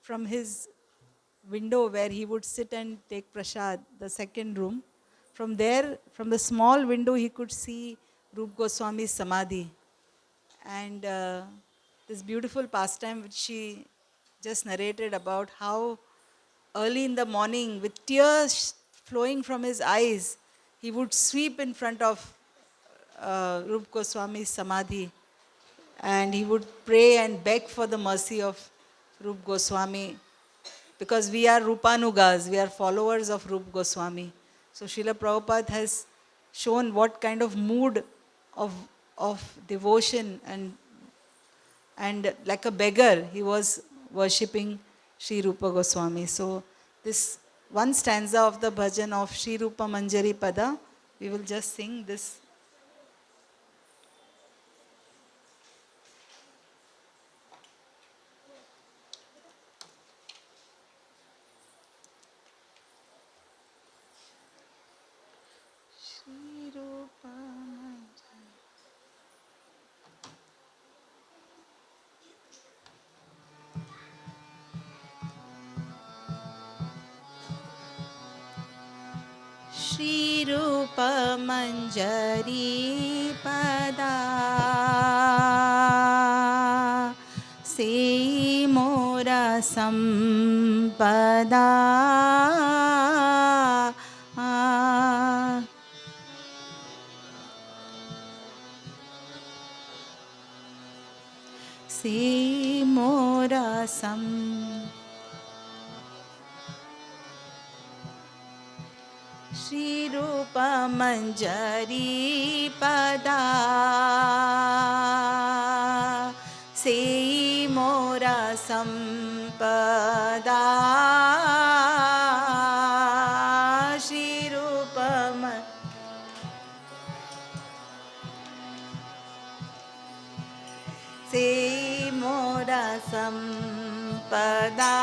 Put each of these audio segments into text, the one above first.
from his window where he would sit and take prasad, the second room. From there, from the small window, he could see Rup Goswami's samadhi. And this beautiful pastime which she just narrated about how early in the morning, with tears flowing from his eyes, he would sweep in front of Rup Goswami's samadhi, and he would pray and beg for the mercy of Rup Goswami, because we are Rupanugas, we are followers of Rup Goswami. So Srila Prabhupada has shown what kind of mood of, of devotion, and like a beggar, he was worshipping Sri Rupa Goswami. So this one stanza of the bhajan of Sri Rupa Manjari Pada, we will just sing this. Shri Rupa Manjari. Shri Rupa Manjari Pada Se Mora Sampada Se Mora Shri Rupa Manjari Pada Se Mora Sampada Shri Rupa Se Mora Sampada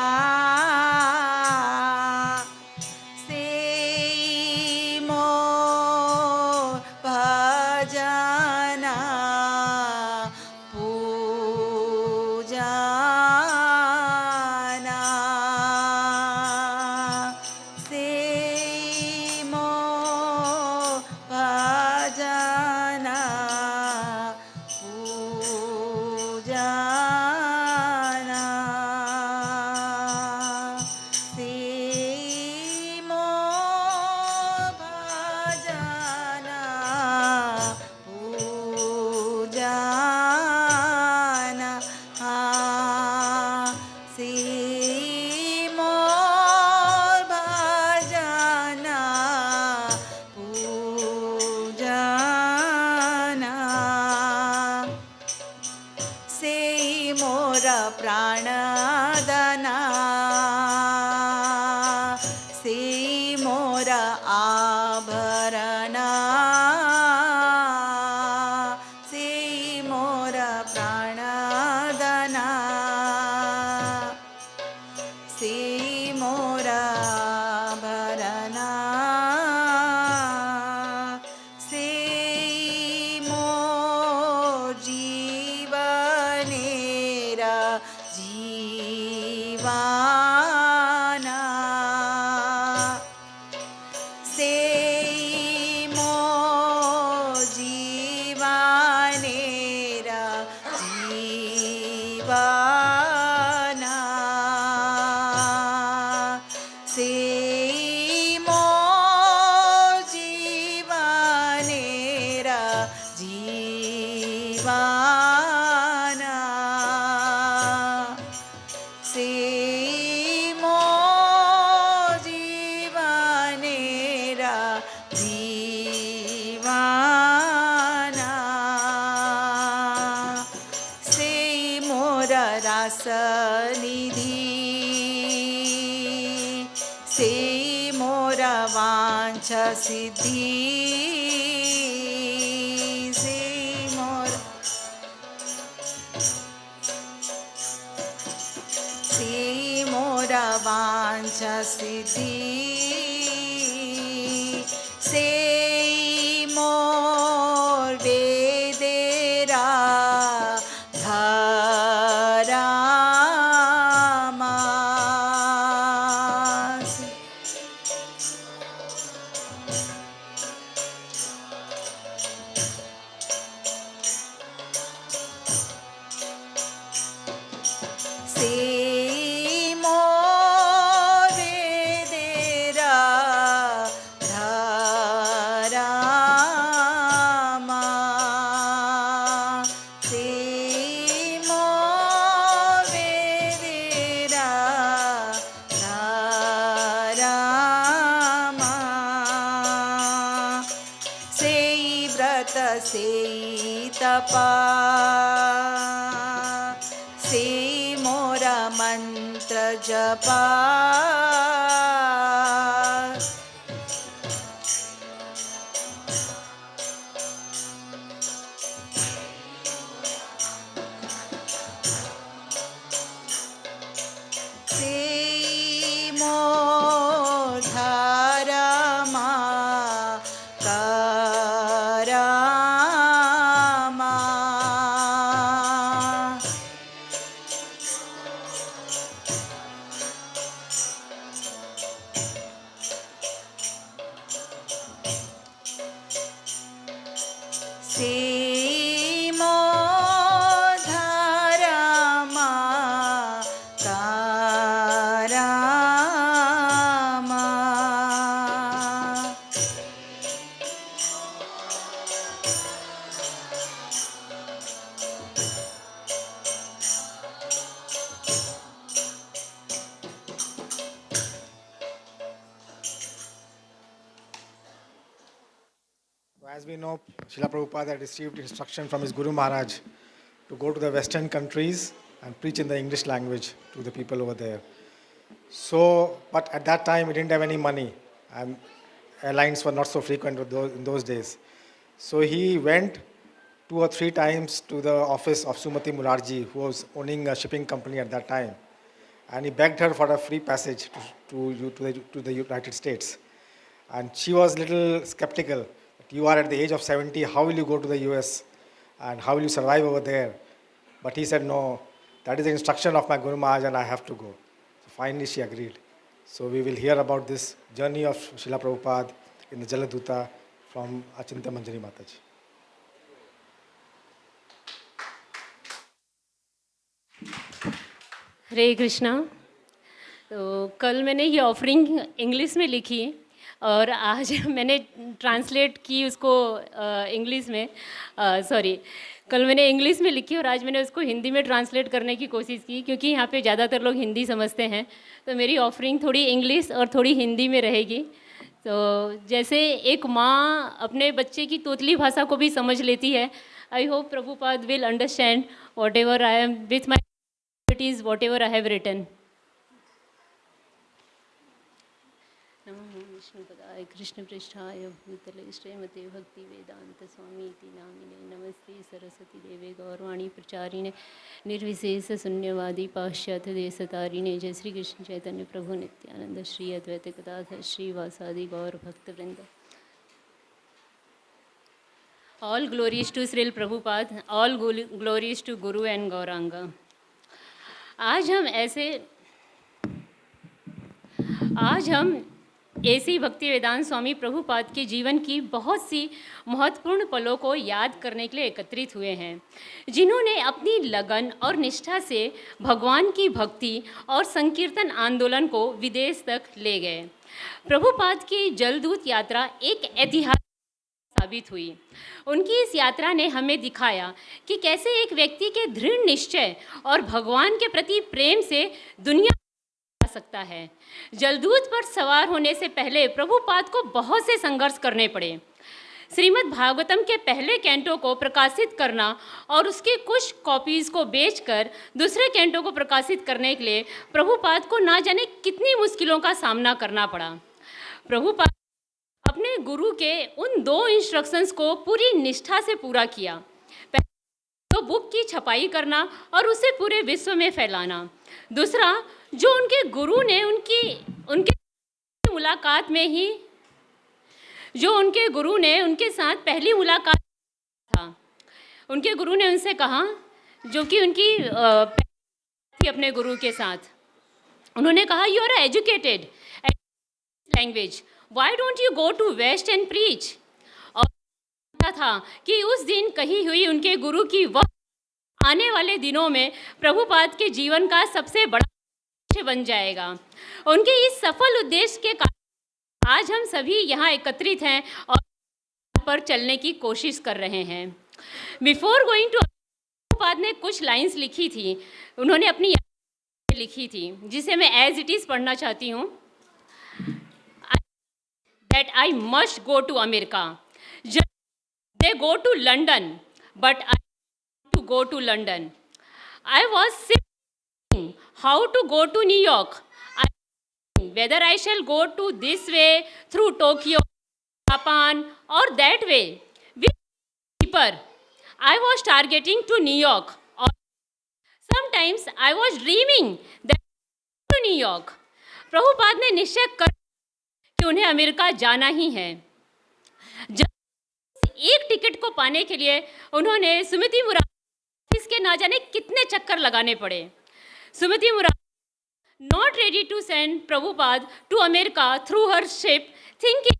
Pranadana Se Mora Abharana Se Mora Pranadana Se Mora Abharana Se Mor Jivanera Jivana Se Mor Jivanera Jivana Se Mor Jivanera Jivana Se Mor Jivanera Jivana Se Mora Rasa Nidhi Se Mora Vancha Siddhi Se Mora Se Mora Vancha Siddhi Se Mor Vedera Dharama से तपा से मोरा मंत्र जपा As we know, Srila Prabhupada had received instruction from his Guru Maharaj to go to the Western countries and preach in the English language to the people over there. So, but at that time, he didn't have any money, and airlines were not so frequent in those days. So he went 2 or 3 times to the office of Sumati Murarji, who was owning a shipping company at that time, and he begged her for a free passage to the United States. And she was a little skeptical. You are at the age of 70, how will you go to the US and how will you survive over there? But he said, no, that is the instruction of my Guru Maharaj and I have to go. So finally she agreed. So we will hear about this journey of Srila Prabhupada in the Jaladuta from Achintya Manjari Mataji. हरे कृष्णा। तो कल मैंने ये offering English में लिखी और आज मैंने translate की उसको इंग्लिश में, सॉरी, कल मैंने इंग्लिश में लिखी और आज मैंने उसको हिंदी में ट्रांसलेट करने की कोशिश की, क्योंकि यहाँ पे ज़्यादातर लोग हिंदी समझते हैं। तो मेरी ऑफरिंग थोड़ी इंग्लिश और थोड़ी हिंदी में रहेगी। तो जैसे एक माँ अपने बच्चे की तोतली भाषा को भी समझ लेती है, I hope Prabhupada will understand whatever I am with my is whatever I have written. नमो विष्णुपदाय कृष्ण पृष्ठाय भूतले श्रीमते भक्ति वेदांत स्वामी इति नामिने नमस्ते सरस्वती देवे गौरवाणी प्रचारिणे निर्विशेष शून्यवादी पाश्चात्य देशतारिणे जय श्री कृष्ण चैतन्य प्रभु नित्यानंद श्री अद्वैत गदाधर श्रीवासादि गौर भक्तवृंद। All glories to Srila Prabhupada, all glories to guru and Gauranga. आज हम ऐसी भक्ति वेदांत स्वामी प्रभुपाद के जीवन की बहुत सी महत्वपूर्ण पलों को याद करने के लिए एकत्रित हुए हैं, जिन्होंने अपनी लगन और निष्ठा से भगवान की भक्ति और संकीर्तन आंदोलन को विदेश तक ले गए। प्रभुपाद की जलदूत यात्रा एक ऐतिहासिक साबित हुई। उनकी इस यात्रा ने हमें दिखाया कि कैसे एक व्यक्ति के दृढ़ निश्चय और भगवान के प्रति प्रेम से दुनिया सकता है। जलदूत पर सवार होने से पहले प्रभुपाद को बहुत से संघर्ष करने पड़े। श्रीमद् भागवतम के पहले कैंटो को प्रकाशित करना और उसके कुछ कॉपीज को बेचकर दूसरे कैंटो को प्रकाशित करने के लिए प्रभुपाद को ना जाने कितनी मुश्किलों का सामना करना पड़ा। प्रभुपाद अपने गुरु के उन 2 इंस्ट्रक्शंस को पूरी निष्ठा से पूरा किया। पहला तो बुक की छपाई करना और उसे पूरे विश्व में फैलाना। दूसरा, जो उनके गुरु ने उनके मुलाकात में ही, जो उनके गुरु ने उनके साथ पहली मुलाकात था, उनके गुरु ने उनसे कहा, जो कि उनकी थी अपने गुरु के साथ, उन्होंने कहा, you are educated language, why don't you go to west and preach. और था कि उस दिन कही हुई उनके गुरु की वह आने वाले दिनों में प्रभुपाद के जीवन का सबसे बड़ा बन जाएगा। उनके इस सफल उद्देश्य के कारण आज हम सभी यहाँ एकत्रित हैं और पर चलने की कोशिश कर रहे हैं। बिफोर गोइंग टू, प्रभुपाद ने कुछ लाइंस लिखी थी, उन्होंने अपनी लिखी थी, जिसे मैं एज इट इज पढ़ना चाहती हूँ। That I must go to America they go to London, but I want to go to London. I was thinking how to go to New York. I whether I shall go to this way through Tokyo, Japan, or that way. Which is cheaper? I was targeting to New York. Or sometimes I was dreaming that to New York. Prabhupada ने निश्चय कर कि उन्हें America जाना ही है. जब एक ticket को पाने के लिए उन्होंने सुमिति मुरारी इसके ना जाने कितने चक्कर लगाने पड़े. Sumiti Murari not ready to send Prabhupada to America through her ship, thinking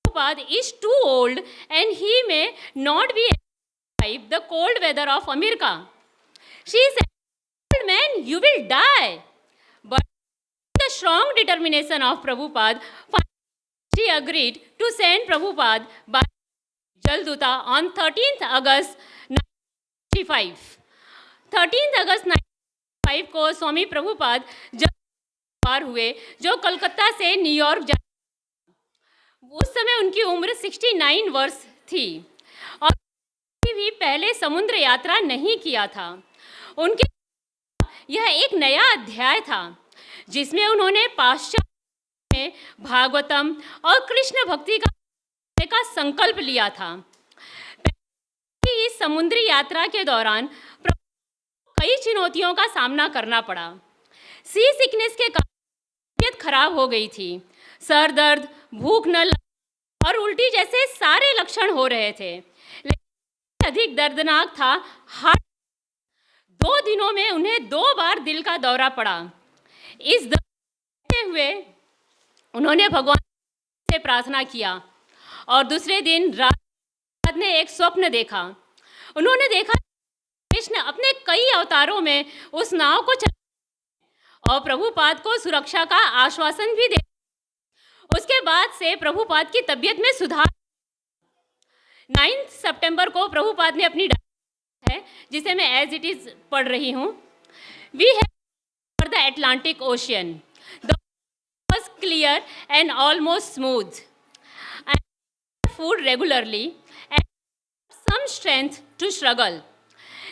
Prabhupada is too old and he may not be able to survive the cold weather of America. She said, "Old man, you will die." But the strong determination of Prabhupada, she agreed to send Prabhupada by Jalduta on 13th August 1965. 13th August 1965 को स्वामी प्रभुपाद जब पार हुए जो कलकत्ता से New York जा. उस समय उनकी उम्र 69 वर्ष थी और कभी भी पहले समुद्र यात्रा नहीं किया था. उनके यह एक नया अध्याय था जिसमें उन्होंने पाश्चात्य में भागवतम और कृष्ण भक्ति का संकल्प लिया था. इस समुद्री यात्रा के दौरान कई चुनौतियों का सामना करना पड़ा. सी सिकनेस के कारण तबीयत खराब हो गई थी. सर दर्द, भूख न लगना और उल्टी जैसे सारे लक्षण हो रहे थे. लेकिन अधिक दर्दनाक था हार्ट. 2 दिनों में उन्हें 2 बार दिल का दौरा पड़ा. इस दौरे हुए उन्होंने भगवान से प्रार्थना किया और दूसरे दिन रात ने एक स्वप्न देखा. उन्होंने देखा कृष्ण अपने कई अवतारों में उस नाव को चला और प्रभुपाद को सुरक्षा का आश्वासन भी दे. उसके बाद से प्रभुपाद की तबीयत में सुधार. 9 सितंबर को प्रभुपाद ने अपनी डायरी है जिसे मैं एज इट इज पढ़ रही हूँ. We have for the Atlantic Ocean. The was clear and almost smooth. I ate food regularly and some strength to struggle.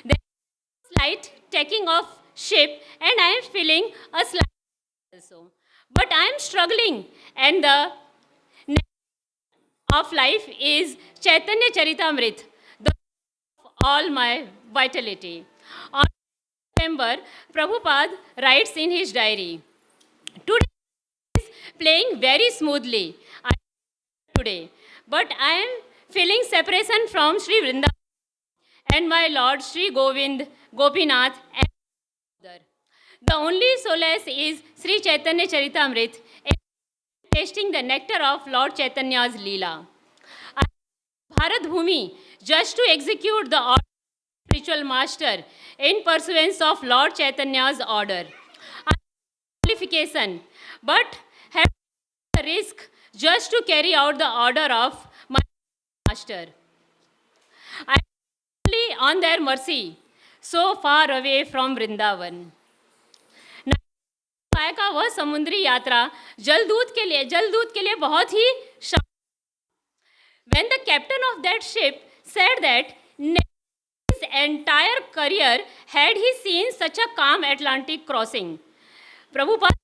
There is slight taking off ship and I am feeling a slight also. But I am struggling and the name of life is Chaitanya Charitamrit, the of all my vitality. On September, Prabhupada writes in his diary, today playing very smoothly today, but I am feeling separation from Sri Vrindavan and my Lord Sri Govind, Gopinath and other. The only solace is Sri Chaitanya Charitamrit, tasting the nectar of Lord Chaitanya's Leela. I Bharat Bhumi just to execute the order of spiritual master in pursuance of Lord Chaitanya's order. I qualification, but have the risk just to carry out the order of my master. I am only on their mercy, so far away from Vrindavan. नाय का वह समुद्री यात्रा जलदूत के लिए बहुत ही When the captain of that ship said that his entire career had he seen such a calm Atlantic crossing, Prabhupada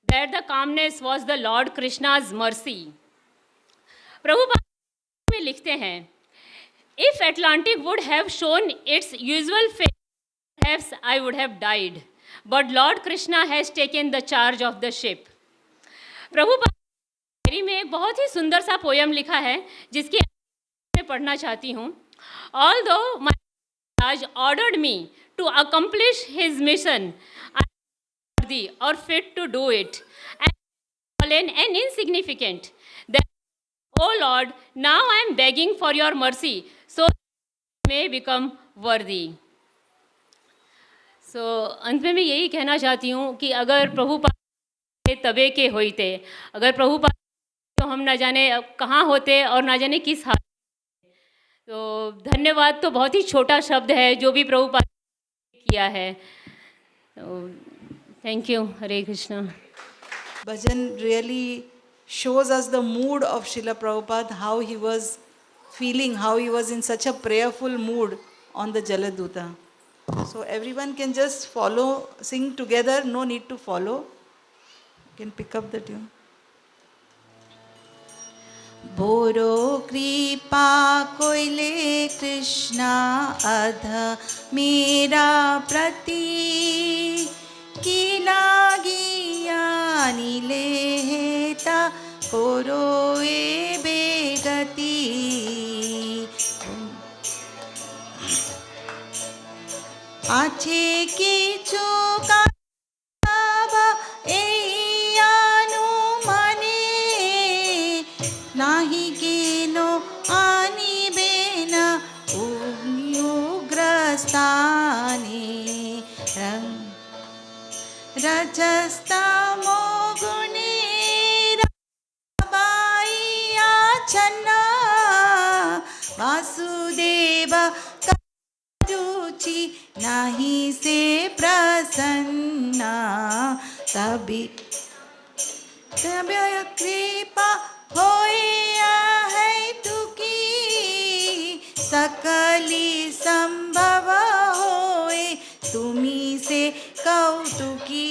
that the calmness was the Lord Krishna's mercy. Prabhupada में लिखते हैं, if Atlantic would have shown its usual face, perhaps I would have died, but Lord Krishna has taken the charge of the ship. Prabhupada diary में एक बहुत ही सुंदर सा poem लिखा है जिसकी मैं पढ़ना चाहती हूँ. Although my Raj ordered me to accomplish his mission, I am worthy or fit to do it, and fallen and insignificant. Then, O Lord, now I am begging for your mercy, so that I may become worthy. So, अंत में मैं यही कहना चाहती हूँ कि अगर प्रभुपाद तबे के होते, अगर प्रभुपाद तो हम ना जाने कहाँ होते और ना जाने किस हाल. तो धन्यवाद तो बहुत ही छोटा शब्द है जो भी प्रभुपाद किया है. Thank you. Hare Krishna. Bhajan really shows us the mood of Srila Prabhupada, how he was feeling how he was in such a prayerful mood on the Jaladuta. So everyone can just follow, sing together, no need to follow. You can pick up the tune. बोरो कृपा कोइले कृष्णा अध मेरा प्रति की लागिया नीले हेता कोरो ए बेगति आछे की चुका नाही गेलो आणि बेना उग्रस्ताने रजस्तमो गुणे बाई आच्छन्ना वासुदेव रुचि नाही से प्रसन्ना तभी कृपा होया है तुकी सकली संभव होए तुम्ही से कौतुकी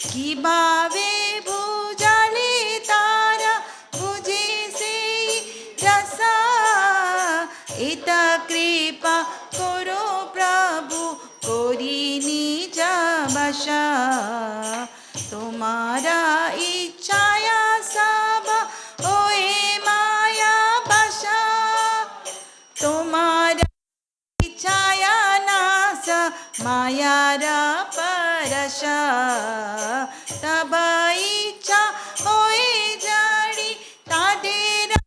की बावे भुजाले तारा भुजे से रसा इत कृपा करो प्रभु कोरी निज बशा तुम्हारा इच्छाया सब होए माया बशा तुम्हारा इच्छाया नास माया रा परशा तब इच्छा होए जड़ी तादेरा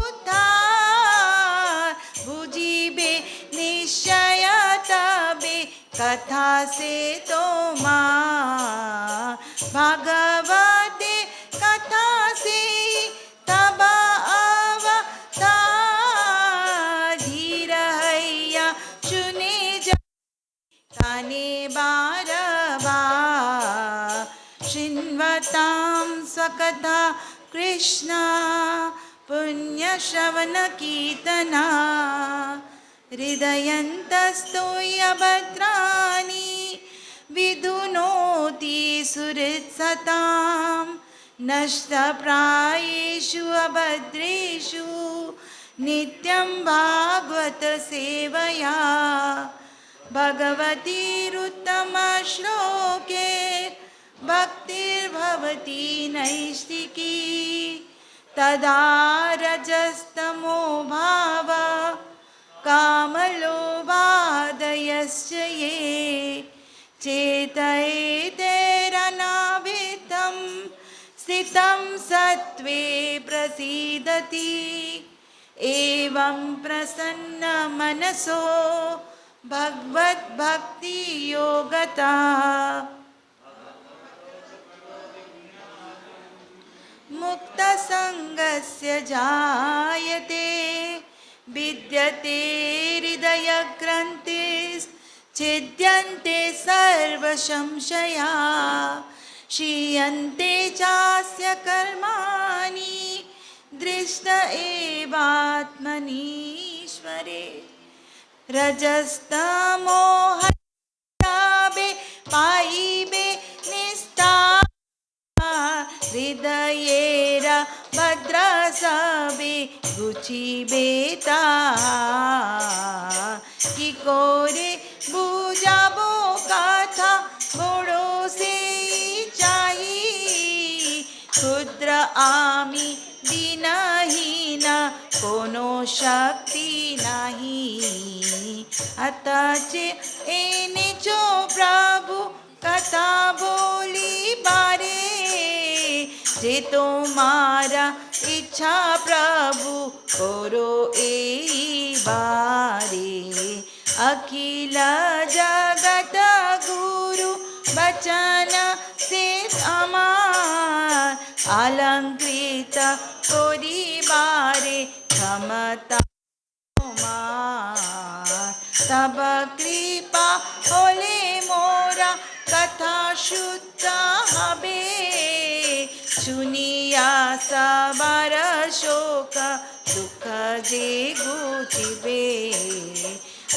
उद्धार बुझिबे निश्चय तबे कथा से तोमार भागवते कथा से तब अवतार धीर हैया चुने जा काने बार बार शृण्वतां स्वकथा कृष्णा पुण्यश्रवण कीर्तना हृदयन्तस्तोय भद्राणि विधुनोति सुहृत्सतां नष्टप्रायेषु अभद्रेषु नित्यं भागवत सेवया भगवतीरुत्तमश्लोके भक्तिर्भवति नैष्टिकी तदा रजस्तमो भाव कामलोभादयश्च ये चेतयेतेरनावितं स्थितं सत्त्वे प्रसीदति एवं प्रसन्नमनसो भगवद्भक्तियोगता मुक्तसङ्गस्य जायते विद्यते हृदयग्रन्थिश्छिद्यन्ते सर्वसंशया क्षीयन्ते चास्य कर्माणि दृष्ट एवात्मनीश्वरे रजस्तमोहताबे पायिबे निस्ता हृदयेर भद्रसबे रुचिबेता कि कोरे बुझाबो कथा बड़ो से चाही क्षुद्र आमी दीनहीन कोनो शक्ति नाही अतचे एने जो प्रभु कथा बोली बारे जे तुम्हारा इच्छा प्रभु करो ए बारे अखिल जगत गुरु बचन से अमार अलंकृत कोरी बारे क्षमता तब कृपा होले मोरा कथा शुद्ध हबे सुनिया सबर शोक दुख जे गुचिबे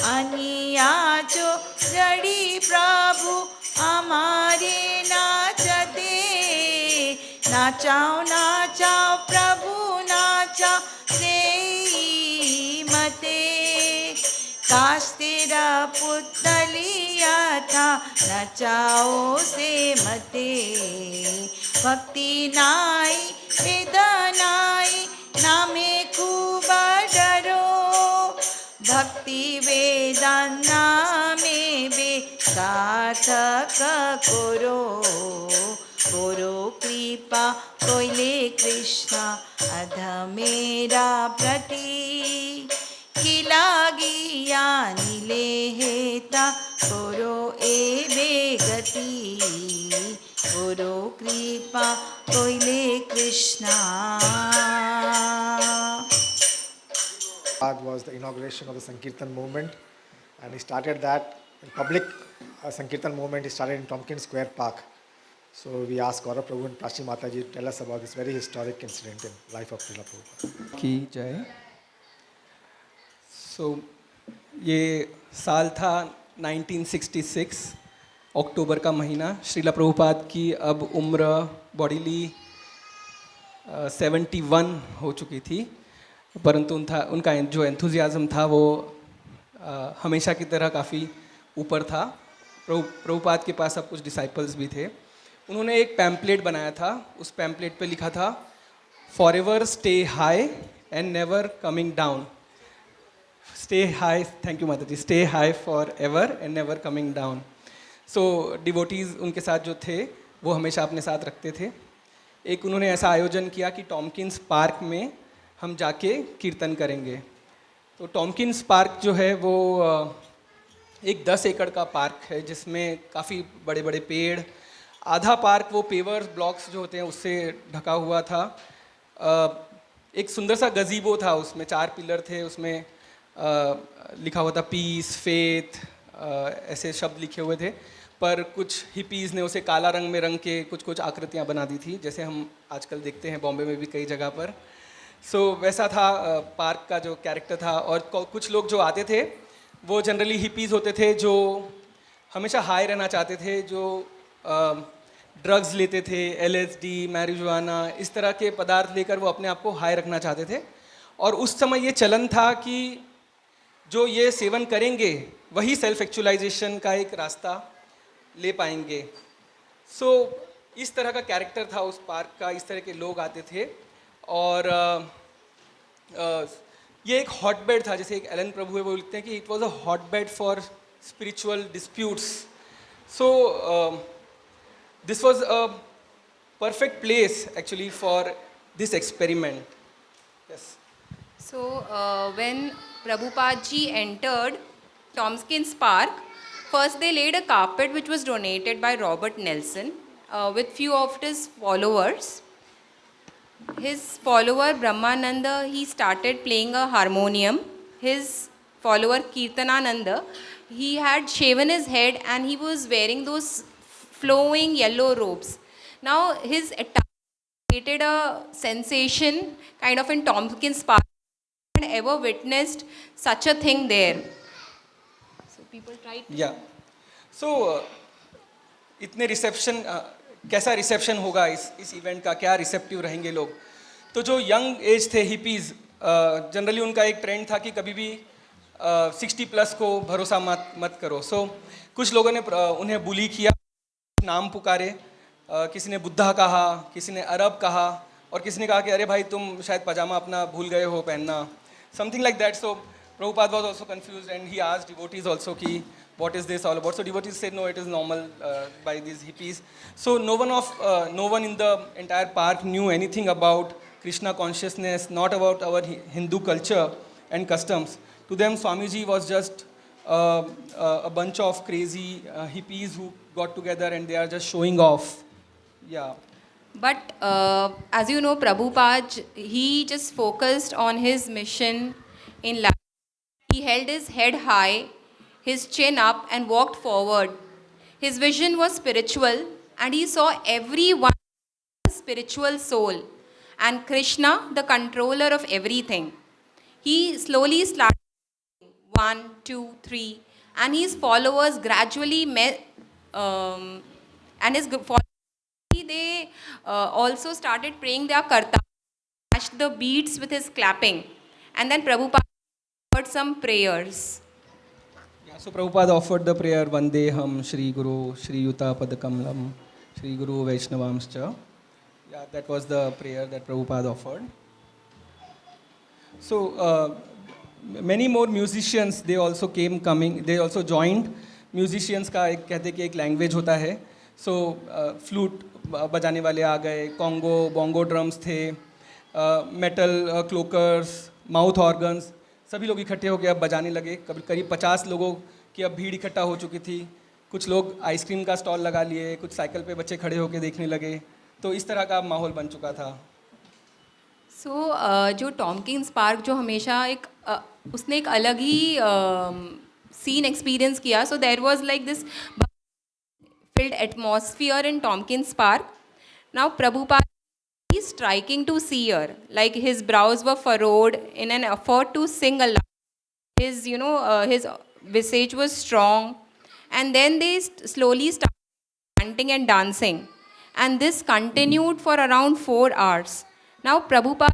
अनियाचो जड़ी प्रभु हमारे नाचते नाचाओ नाचाओ प्रभु नाचाओ से मते काश तेरा पुतलिया था नचाओ से मते भक्ति नाई वेदनाई नामे खूब डरो भक्ति वेदना में बे सार्थक करो करो कृपा कोइले कृष्णा अध मेरा प्रति किलागिया नीले हेता करो ए बेगति करो कृपा कोइले Krishna. That was the inauguration of the Sankirtan movement, and he started that in public. Sankirtan movement he started in Tompkins Square Park. So we asked Gaurav Prabhu and Prachi Mataji to tell us about this very historic incident in life of Srila Prabhupada. की जय. सो ये साल था 1966 अक्टूबर का महीना. श्रीला प्रभुपाद की अब उम्र बॉडीली 71 हो चुकी थी, परंतु उनका जो एंथुजियाज़म था वो हमेशा की तरह काफ़ी ऊपर था. प्रभुपाद के पास अब कुछ डिसाइपल्स भी थे. उन्होंने एक पैम्पलेट बनाया था. उस पैम्पलेट पे लिखा था forever stay high and never coming down. Stay high, thank you माता जी, stay high forever and never coming down. So devotees उनके साथ जो थे वो हमेशा अपने साथ रखते थे. एक उन्होंने ऐसा आयोजन किया कि टॉम्किंस पार्क में हम जाके कीर्तन करेंगे. तो टॉम्किंस पार्क जो है वो एक 10 एकड़ का पार्क है जिसमें काफ़ी बड़े बड़े पेड़, आधा पार्क वो पेवर्स ब्लॉक्स जो होते हैं उससे ढका हुआ था. एक सुंदर सा गजीबो था, उसमें 4 पिलर थे, उसमें लिखा हुआ था पीस, फेथ, ऐसे शब्द लिखे हुए थे. पर कुछ हिपीज़ ने उसे काला रंग में रंग के कुछ कुछ आकृतियाँ बना दी थी, जैसे हम आजकल देखते हैं बॉम्बे में भी कई जगह पर. सो वैसा था पार्क का जो कैरेक्टर था. और कुछ लोग जो आते थे वो जनरली हिपीज़ होते थे जो हमेशा हाई रहना चाहते थे, जो ड्रग्स लेते थे, LSD, मैरिजुआना, इस तरह के पदार्थ लेकर वो अपने आप को हाई रखना चाहते थे. और उस समय ये चलन था कि जो ये सेवन करेंगे वही सेल्फ एक्चुअलाइजेशन का एक रास्ता ले पाएंगे. सो इस तरह का कैरेक्टर था उस पार्क का. इस तरह के लोग आते थे. और ये एक हॉटबेड था, जैसे एक एलन प्रभु है वो लिखते हैं कि it was a hotbed for spiritual disputes. So this was a perfect place actually for this experiment. Yes. So, when Prabhupada ji entered Tompkins Park, first they laid a carpet which was donated by Robert Nelson with few of his followers. His follower Brahmananda, he started playing a harmonium. His follower Kirtanananda, he had shaven his head and he was wearing those flowing yellow robes. Now his attire created a sensation kind of in Tompkins Park. Ever witnessed such a thing there? So people tried to... या सो इतने reception, कैसा reception होगा इस event का, क्या receptive रहेंगे लोग. तो जो यंग एज थे हिपीज़, जनरली उनका एक ट्रेंड था कि कभी भी 60+ को भरोसा मत करो. सो कुछ लोगों ने उन्हें बुली किया, नाम पुकारे. किसी ने बुद्धा कहा, किसी ने अरब कहा, और किसी ने कहा कि अरे भाई तुम शायद पजामा अपना भूल गए हो पहनना. Something like that. So Prabhupada was also confused and he asked devotees also ki what is this all about. So devotees said no, it is normal by these hippies. So no one in the entire park knew anything about Krishna consciousness, not about our Hindu culture and customs. To them Swamiji was just a bunch of crazy hippies who got together and they are just showing off. Yeah. But as you know, Prabhupada, he just focused on his mission in life. He held his head high, his chin up, and walked forward. His vision was spiritual, and he saw everyone as a spiritual soul, and Krishna, the controller of everything. he slowly started 1, 2, 3, and his followers gradually and his followers, they also started praying their karta, matched the beats with his clapping, and then Prabhupada offered some prayers. Yeah, so Prabhupada offered the prayer Vandeham Shri Guru Shri Yuta Padakamalam Shri Guru Vaishnavamscha. Yeah, that was the prayer that Prabhupada offered. So many more musicians they also came coming. They also joined. Musicians का एक कहते कि एक language होता है. So flute बजाने वाले आ गए, Congo, bongo drums थे, metal cloakers, mouth organs. सभी लोग इकट्ठे हो गए अब बजाने लगे. करीब 50 लोगों की अब भीड़ इकट्ठा हो चुकी थी. कुछ लोग आइसक्रीम का स्टॉल लगा लिए, कुछ साइकिल पे बच्चे खड़े होकर देखने लगे. तो इस तरह का माहौल बन चुका था. सो जो टॉमकिन स्पार्क जो हमेशा एक उसने एक अलग ही सीन एक्सपीरियंस किया. So there was like this filled atmosphere in Tompkins Park. Now Prabhupada is striking to see her, like his brows were furrowed in an effort to sing aloud. His, his visage was strong, and then they slowly started chanting and dancing, and this continued for around 4 hours. Now Prabhupada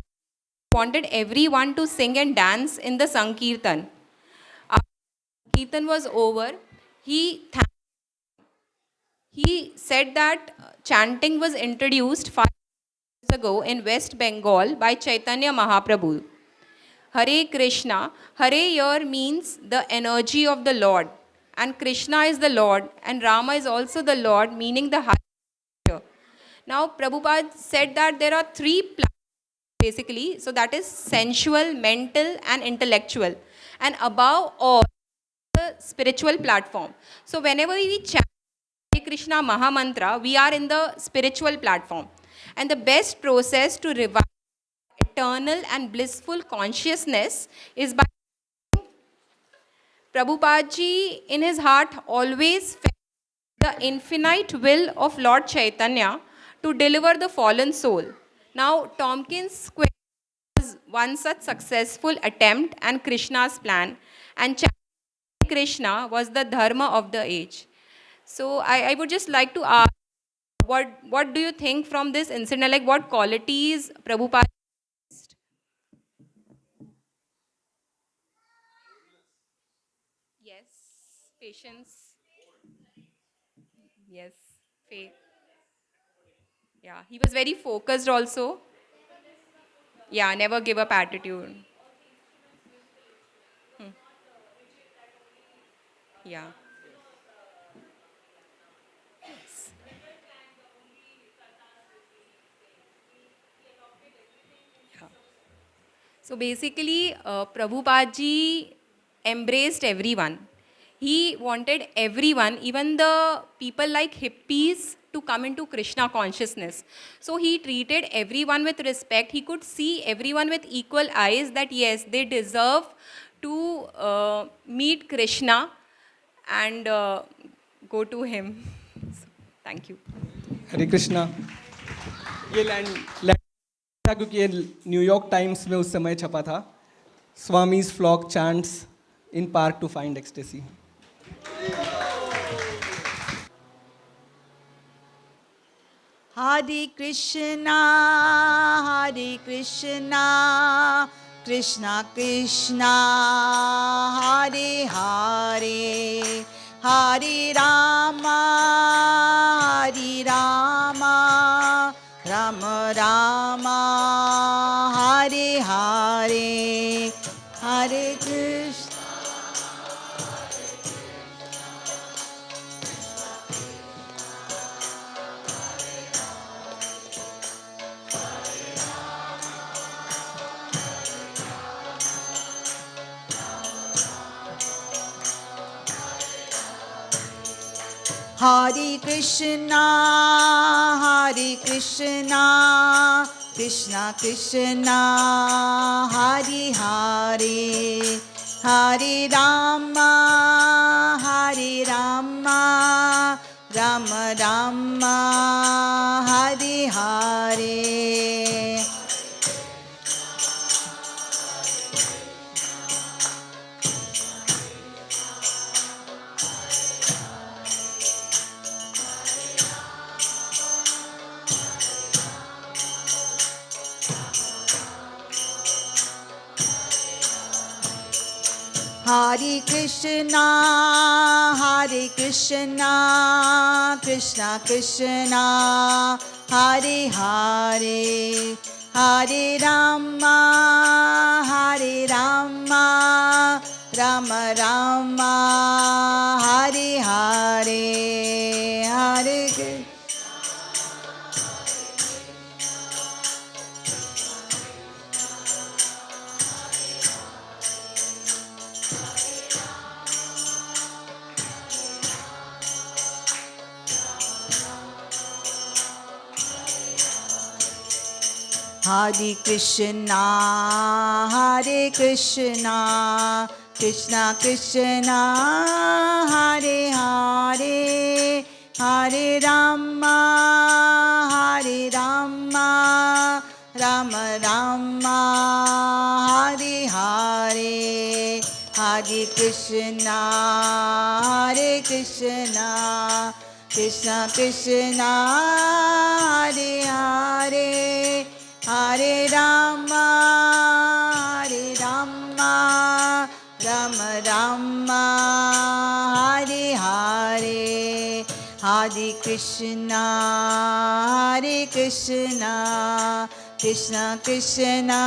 wanted everyone to sing and dance in the Sankirtan. After Kirtan was over, he said that chanting was introduced 5 years ago in West Bengal by Chaitanya Mahaprabhu. Hare Krishna, Hare here means the energy of the Lord, and Krishna is the Lord, and Rama is also the Lord, meaning the high nature. Now Prabhupada said that there are 3 platforms basically, so that is sensual, mental and intellectual, and above all the spiritual platform. So whenever we chant Hare Krishna Mahamantra, we are in the spiritual platform. And the best process to revive eternal and blissful consciousness is by Prabhupada ji in his heart always felt the infinite will of Lord Chaitanya to deliver the fallen soul. Now, Tompkins Square was one such successful attempt and Krishna's plan, and chanting Krishna was the dharma of the age. So I would just like to ask, what do you think from this incident? Like, what qualities Prabhupada? Yes, patience. Yes, faith. Yeah, he was very focused also. Yeah, never give up attitude. Yeah. So basically, Prabhupada ji embraced everyone. He wanted everyone, even the people like hippies, to come into Krishna consciousness. So he treated everyone with respect. He could see everyone with equal eyes that yes, they deserve to meet Krishna and go to him. So, thank you. हरे कृष्णा. ये land था क्योंकि ये New York times में उस समय छपा था. Swami's flock chants in park to find ecstasy. Hare Krishna, Hare Krishna, Krishna Krishna, Hare Hare, Hare Rama, Hare Rama, Rama Rama, Hare Hare, Hare Krishna. Hare Krishna, Hare Krishna, Krishna Krishna, Hare Hare, Hare Rama, Hare Rama, Rama Rama, Hare Hare. Hare Krishna, Krishna Krishna, Hare Hare, Hare Rama, Rama Rama, Hare Hare, Hare Krishna. Hare Krishna, Krishna Krishna, Hare Hare, Hare Rama, Rama Rama, Hare Hare, Hare Krishna, Krishna Krishna, Hare Hare, Hare Rama, Rama Rama, Hare Hare, Hare Krishna, Krishna Krishna,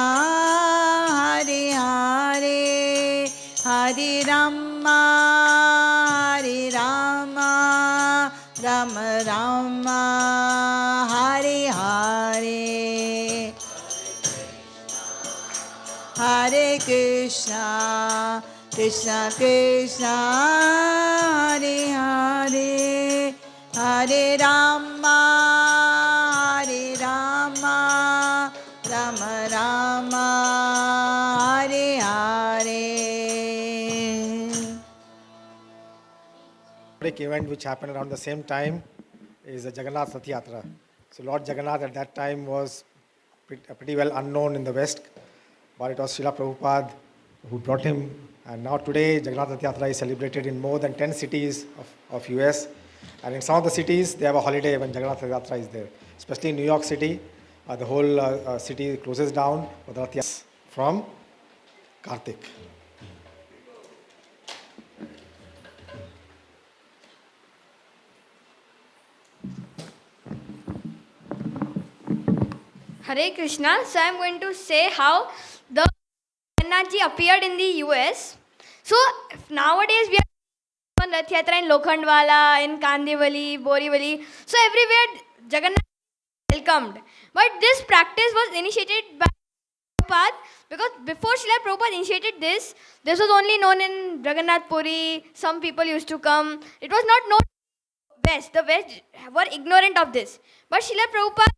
Hare Hare, Hare Rama, Rama Rama, Hare Hare, Hare Krishna, Krishna Krishna, Hare Hare, Hare Rama, Rama Rama, Hare Hare. Big event which happened around the same time is the Jagannath Rath Yatra. So Lord Jagannath at that time was pretty well unknown in the West, but it was Srila Prabhupada who brought him. And now today Jagannath Rath Yatra is celebrated in more than 10 cities of US. And in some of the cities, they have a holiday when Jagannath Rath Yatra is there. Especially in New York City, the whole city closes down for the Rath Yatra from Kartik. Hare Krishna. So I'm going to say how the Jagannath ji appeared in the US. So nowadays we are on Rath Yatra in Lokhandwala, in Kandivali, Borivali. So everywhere Jagannath is welcomed. But this practice was initiated by Prabhupada, because before Srila Prabhupada initiated this was only known in Jagannath Puri. Some people used to come. It was not known West. The West were ignorant of this. But Srila Prabhupada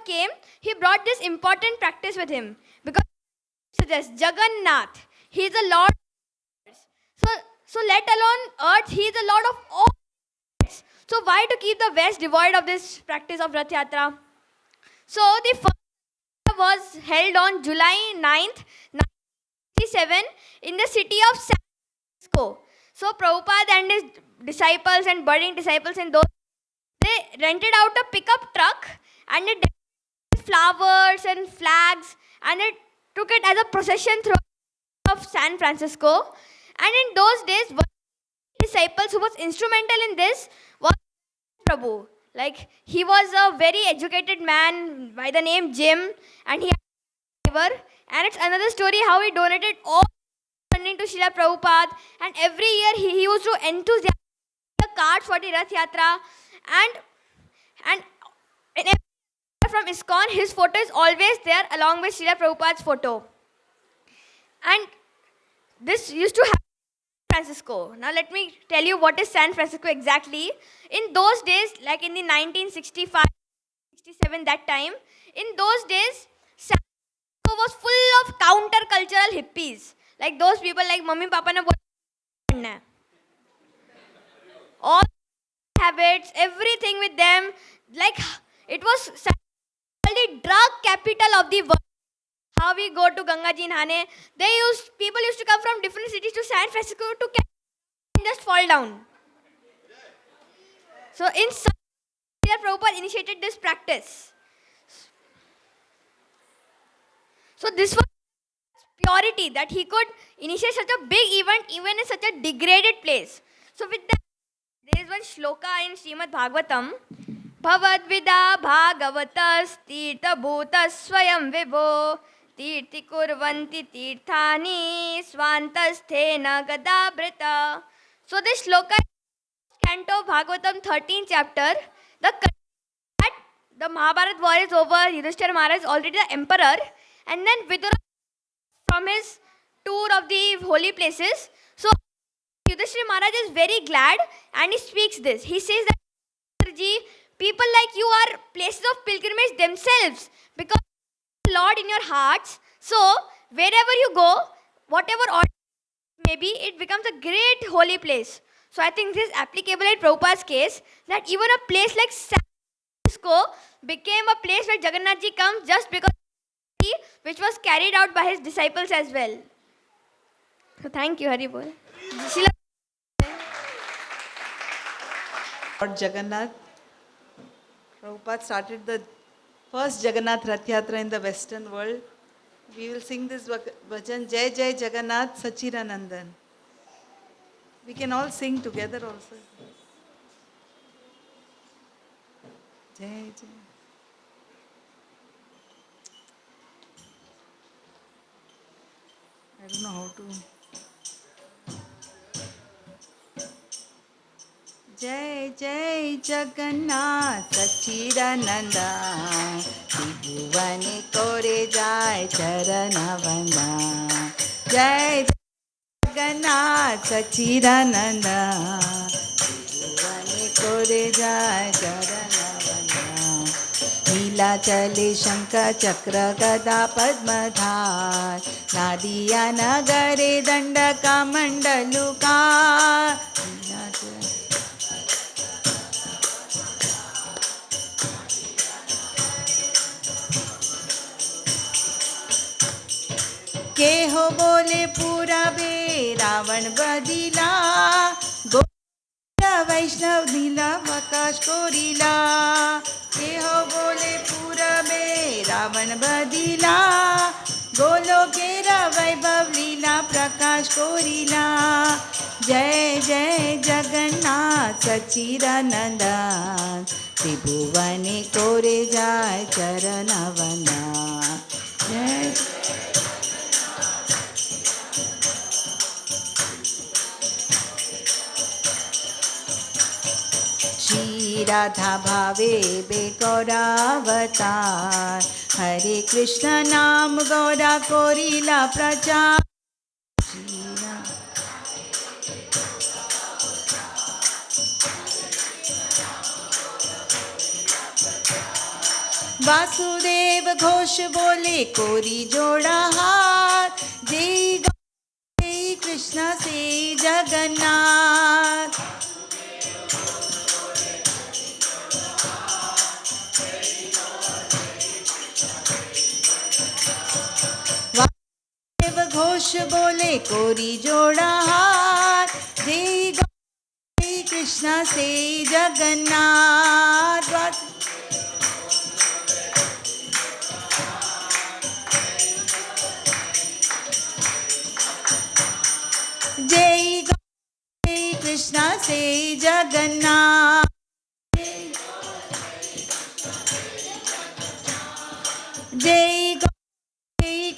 came, he brought this important practice with him. Because he suggests Jagannath, he is the Lord. So let alone earth, he is the Lord of all. So why to keep the West devoid of this practice of Rath Yatra? So the first was held on July 9th, 1967 in the city of San Francisco. So Prabhupada and his disciples and budding disciples in those, they rented out a pickup truck and it decorated flowers and flags, and it took it as a procession through of San Francisco. And in those days, one of the disciples who was instrumental in this was Prabhu. Like, he was a very educated man by the name Jim, and he had a driver. And it's another story how he donated all funding to Srila Prabhupada, and every year he used to enthusiastically the cards for the Rath Yatra, and in every from ISKCON, his photo is always there along with Srila Prabhupada's photo. And this used to happen in San Francisco. Now let me tell you what is San Francisco exactly. In those days, like in the 1965, 67, that time, in those days, San Francisco was full of counter-cultural hippies. Like those people like Mummy Papa ne bola, all habits, everything with them. Like it was the drug capital of the world. How we go to Ganga Ji Nahane, people used to come from different cities to San Francisco to catch and just fall down. So in some Srila Prabhupada initiated this practice. So this was purity, that he could initiate such a big event even in such a degraded place. So with that, there is one shloka in Srimad Bhagavatam. Bhavadvida bhagavatas tirtha bhutas swayam vibho tirthi kurvanti tirthani svantasthena gadabrita. So this shloka is canto Bhagavatam 13th chapter. The that the Mahabharat war is over, Yudhishthira Maharaj is already the emperor, and then Vidura from his tour of the holy places. So Yudhishthira Maharaj is very glad and he speaks this. He says that people like you are places of pilgrimage themselves because the Lord in your hearts. So wherever you go, whatever order maybe, it becomes a great holy place. So I think this is applicable in Prabhupada's case, that even a place like San Francisco became a place where Jagannath ji comes just because which was carried out by his disciples as well. So thank you, Haribol. Lord Jagannath, Prabhupada started the first Jagannath Rath Yatra in the Western world. We will sing this bhajan, Jai Jai Jagannath Sachiranandan. We can all sing together also. Jai Jai. I don't know how to. Jai Jai Jagannath Sachirananda Tribhuvane Kore Jai Charanavanda Jai Jagannath Sachirananda Tribhuvane Kore Jai Charanavanda Nila Chale Shankha Chakra Gada Padmadhar Nadiya Nagare Dandaka Mandaluka के हो बोले पूरा बे रावण बदिला गोरा वैष्णव नीला आकाश कोरिला के हो बोले पूरा बे रावण बदिला गोलो केरा वैभव लीला प्रकाश कोरिला जय जय जगन्नाथ सच्चिदानंद त्रिभुवने कोरे जाय चरण वंदना जय श्री राधा भावे बे गौरावतार हरे कृष्ण नाम गौरा कोरिला प्रचार वासुदेव घोष बोले कोरी जोड़ा हाथ जय जय कृष्ण से जगन्नाथ घोष बोले कोरी जोड़ा हाथ जय जय कृष्ण से जगन्नाथ जय जय कृष्ण से जगन्नाथ जय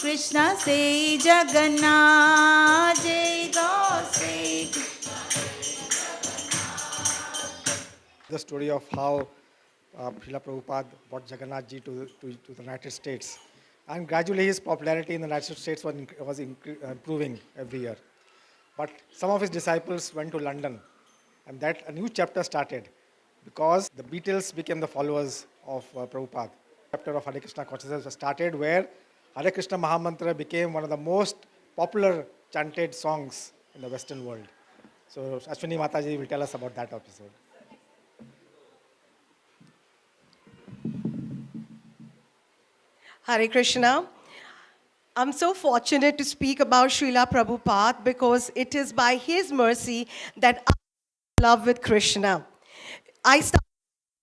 Krishna say Jagannath Jai God say The story of how Srila Prabhupada brought Jagannath ji to the United States. And gradually his popularity in the United States was improving every year. But some of his disciples went to London and that a new chapter started because the Beatles became the followers of Prabhupada. The chapter of Hare Krishna consciousness was started where Hare Krishna Mahamantra became one of the most popular chanted songs in the Western world. So Ashwini Mataji will tell us about that episode. Hare Krishna. I'm so fortunate to speak about Srila Prabhupada because it is by his mercy that I'm in love with Krishna. I started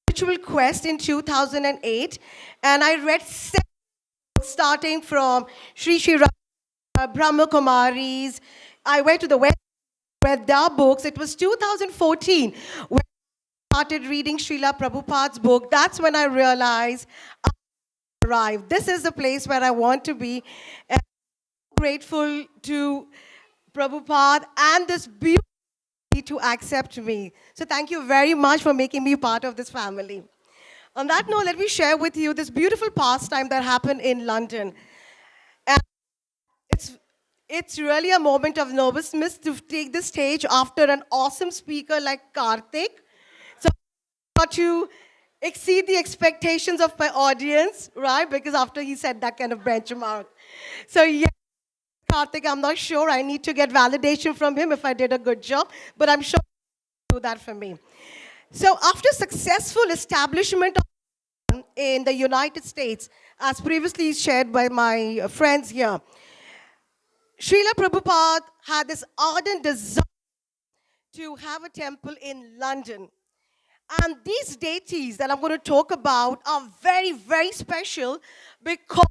spiritual quest in 2008 and I read 7 books starting from Sri Sri Brahma Kumaris. I went to the West, read their books. It was 2014 when I started reading Srila Prabhupada's book. That's when I realized I arrived. This is the place where I want to be. And I'm grateful to Prabhupada and this beauty to accept me. So thank you very much for making me part of this family. On that note, let me share with you this beautiful pastime that happened in London. And it's really a moment of nervousness to take the stage after an awesome speaker like Karthik. So I got to exceed the expectations of my audience, right? Because after he said that kind of benchmark. So yeah, Karthik, I'm not sure. I need to get validation from him if I did a good job, but I'm sure he'll do that for me. So after successful establishment in the United States, as previously shared by my friends here, Srila Prabhupada had this ardent desire to have a temple in London. And these deities that I'm going to talk about are very, very special because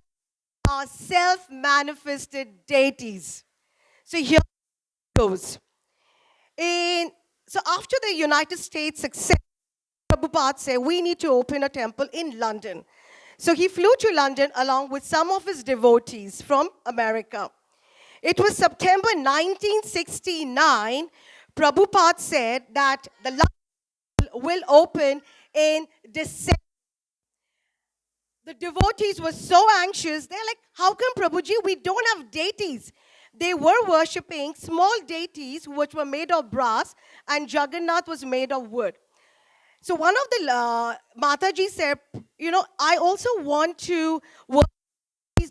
they are self-manifested deities. So here it goes. So after the United States success, Prabhupada said, we need to open a temple in London. So he flew to London along with some of his devotees from America. It was September 1969, Prabhupada said that the London will open in December. The devotees were so anxious. They're like, how come, Prabhuji, we don't have deities? They were worshipping small deities which were made of brass, and Jagannath was made of wood. So one of the Mataji said, I also want to worship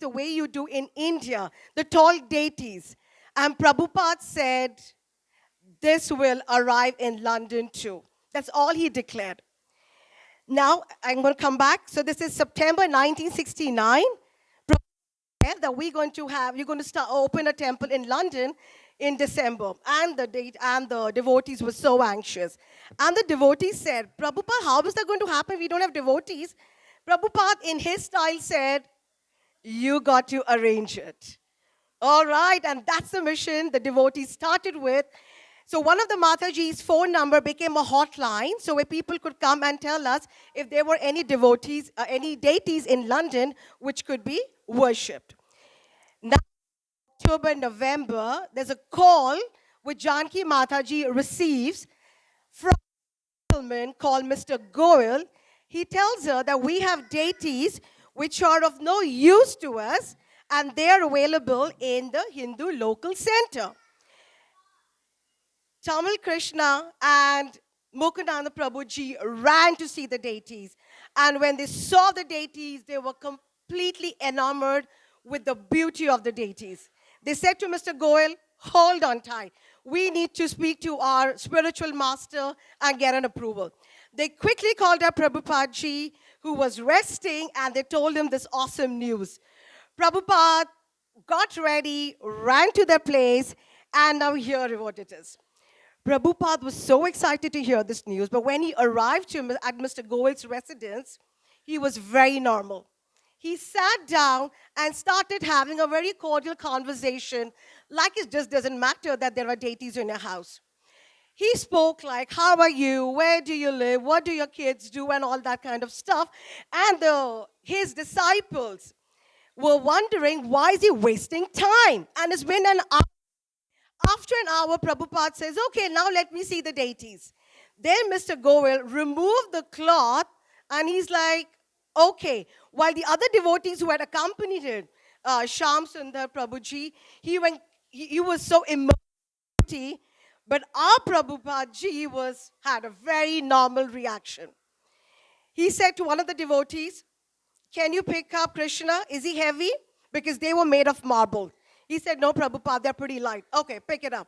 the way you do in India, the tall deities. And Prabhupada said, this will arrive in London too. That's all he declared. Now, I'm going to come back. So this is September 1969. That you're going to open a temple in London in December. And the devotees were so anxious. And the devotees said, Prabhupada, how is that going to happen? We don't have devotees. Prabhupada, in his style, said, you got to arrange it. All right, and that's the mission the devotees started with. So one of the Mataji's phone number became a hotline, so where people could come and tell us if there were any devotees, any deities in London which could be worshipped. Now, October, November, there's a call which Janki Mataji receives from a gentleman called Mr. Goel. He tells her that we have deities which are of no use to us, and they are available in the Hindu local center. Tamil Krishna and Mukunanda Prabhuji ran to see the deities. And when they saw the deities, they were completely enamored with the beauty of the deities. They said to Mr. Goel, hold on tight. We need to speak to our spiritual master and get an approval. They quickly called up Prabhupada, who was resting, and they told him this awesome news. Prabhupada got ready, ran to their place, and now here what it is. Prabhupada was so excited to hear this news, but when he arrived at Mr. Goel's residence, he was very normal. He sat down and started having a very cordial conversation, like it just doesn't matter that there are deities in your house. He spoke like, how are you, where do you live, what do your kids do, and all that kind of stuff. And his disciples were wondering, why is he wasting time? And it's been an hour. After an hour, Prabhupada says, okay, now let me see the deities. Then Mr. Goel removed the cloth, and he's like, okay. While the other devotees who had accompanied him, Shyam Sundar Prabhuji, he was so immersed, but our Prabhupada ji had a very normal reaction. He said to one of the devotees, can you pick up Krishna? Is he heavy? Because they were made of marble. He said, no, Prabhupada, they're pretty light. Okay, pick it up.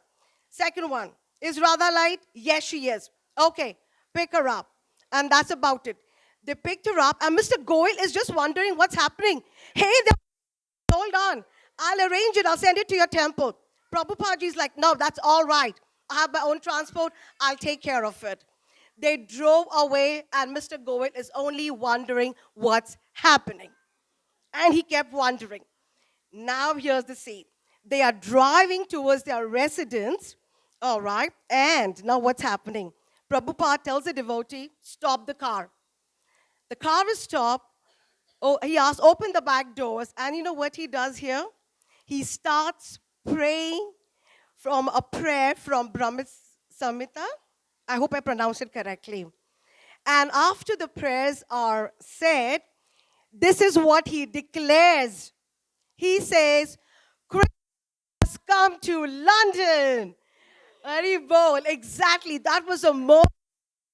Second one, is Radha light? Yes, she is. Okay, pick her up. And that's about it. They picked her up, and Mr. Goel is just wondering what's happening. Hey, hold on. I'll arrange it. I'll send it to your temple. Prabhupada is like, no, that's all right. I have my own transport. I'll take care of it. They drove away, and Mr. Goel is only wondering what's happening. And he kept wondering. Now here's the scene. They are driving towards their residence, all right? And now what's happening? Prabhupada tells the devotee, stop the car. The car is stopped. Oh, he asks, open the back doors. And you know what he does here? He starts praying from a prayer from Brahma Samhita. I hope I pronounced it correctly. And after the prayers are said, this is what he declares. He says, Christ has come to London. Very bold. Exactly. That was a moment.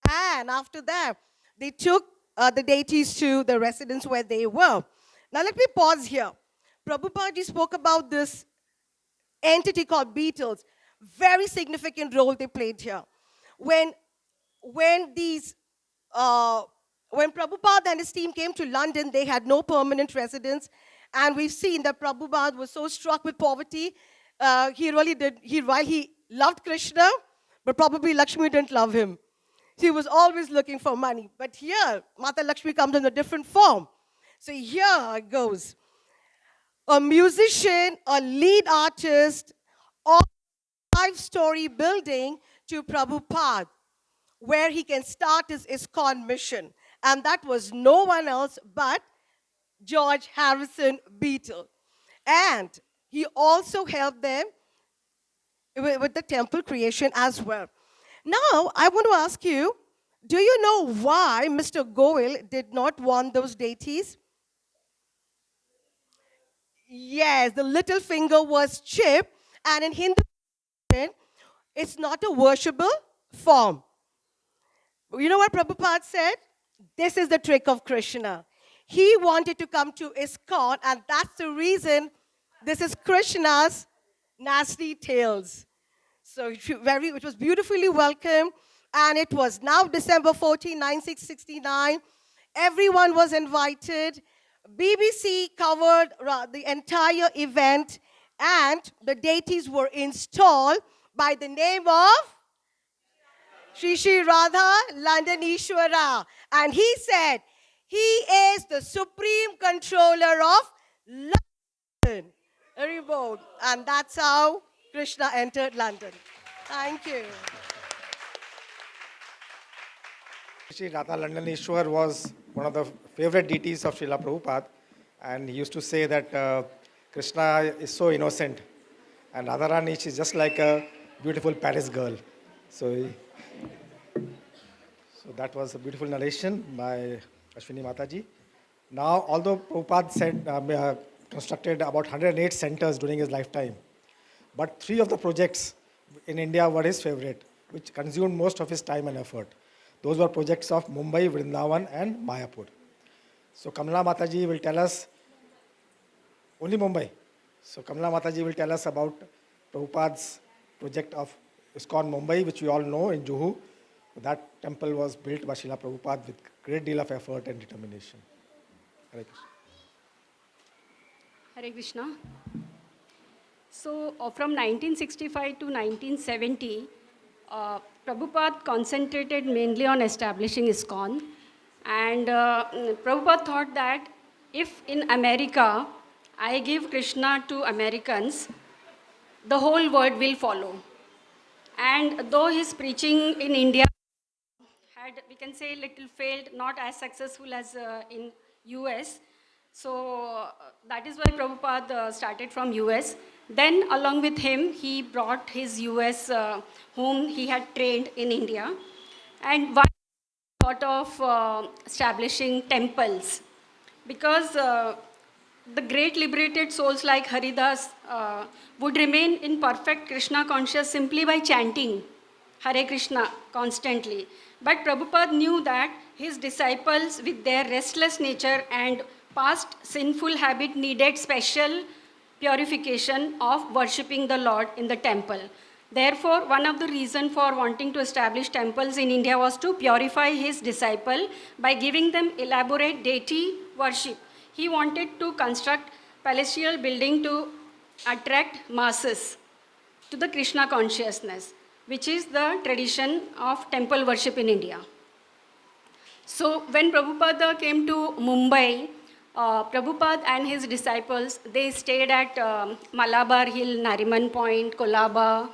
And after that, they took the deities to the residence where they were. Now, let me pause here. Prabhupada ji spoke about this entity called Beatles. Very significant role they played here. When when Prabhupada and his team came to London, they had no permanent residence. And we've seen that Prabhupada was so struck with poverty. He really did, while he loved Krishna, but probably Lakshmi didn't love him. He was always looking for money. But here, Mata Lakshmi comes in a different form. So here it goes. A musician, a lead artist, or 5-story building to Prabhupada, where he can start his ISKCON mission. And that was no one else but George Harrison Beatle. And he also helped them with the temple creation as well. Now, I want to ask you, do you know why Mr. Goel did not want those deities? Yes, the little finger was chipped, and in Hindu, it's not a worshipable form. You know what Prabhupada said? This is the trick of Krishna. He wanted to come to ISKCON, and that's the reason this is Krishna's nasty tales. So it was beautifully welcomed, and it was now December 14, 1969. Everyone was invited. BBC covered the entire event, and the deities were installed by the name of Shri Shri Radha London Ishwara. And he said, he is the supreme controller of London. Very bold. And that's how Krishna entered London. Thank you. Shri Radha London Ishwar was one of the favorite deities of Srila Prabhupada, and he used to say that Krishna is so innocent, and Radharani, she's just like a beautiful Paris girl. So that was a beautiful narration by Ashwini Mataji. Now, although Prabhupada said, constructed about 108 centers during his lifetime, but 3 of the projects in India were his favorite, which consumed most of his time and effort. Those were projects of Mumbai, Vrindavan, and Mayapur. So Kamala Mataji will tell us, only Mumbai. So Kamala Mataji will tell us about Prabhupada's project of ISKCON Mumbai, which we all know in Juhu. That temple was built by Srila Prabhupada with great deal of effort and determination. Hare Krishna. Hare Krishna. So from 1965 to 1970, Prabhupada concentrated mainly on establishing ISKCON. And Prabhupada thought that if in America I give Krishna to Americans, the whole world will follow. And though his preaching in India had, we can say, little failed, not as successful as in US. So that is why Prabhupada started from US. Then along with him, he brought his US whom he had trained in India. And why thought of establishing temples? Because the great liberated souls like Haridas would remain in perfect Krishna conscious simply by chanting Hare Krishna constantly. But Prabhupada knew that his disciples, with their restless nature and past sinful habit, needed special purification of worshipping the Lord in the temple. Therefore, one of the reasons for wanting to establish temples in India was to purify his disciple by giving them elaborate deity worship. He wanted to construct palatial building to attract masses to the Krishna consciousness, which is the tradition of temple worship in India. So when Prabhupada came to Mumbai, Prabhupada and his disciples, they stayed at Malabar Hill, Nariman Point, Kolaba,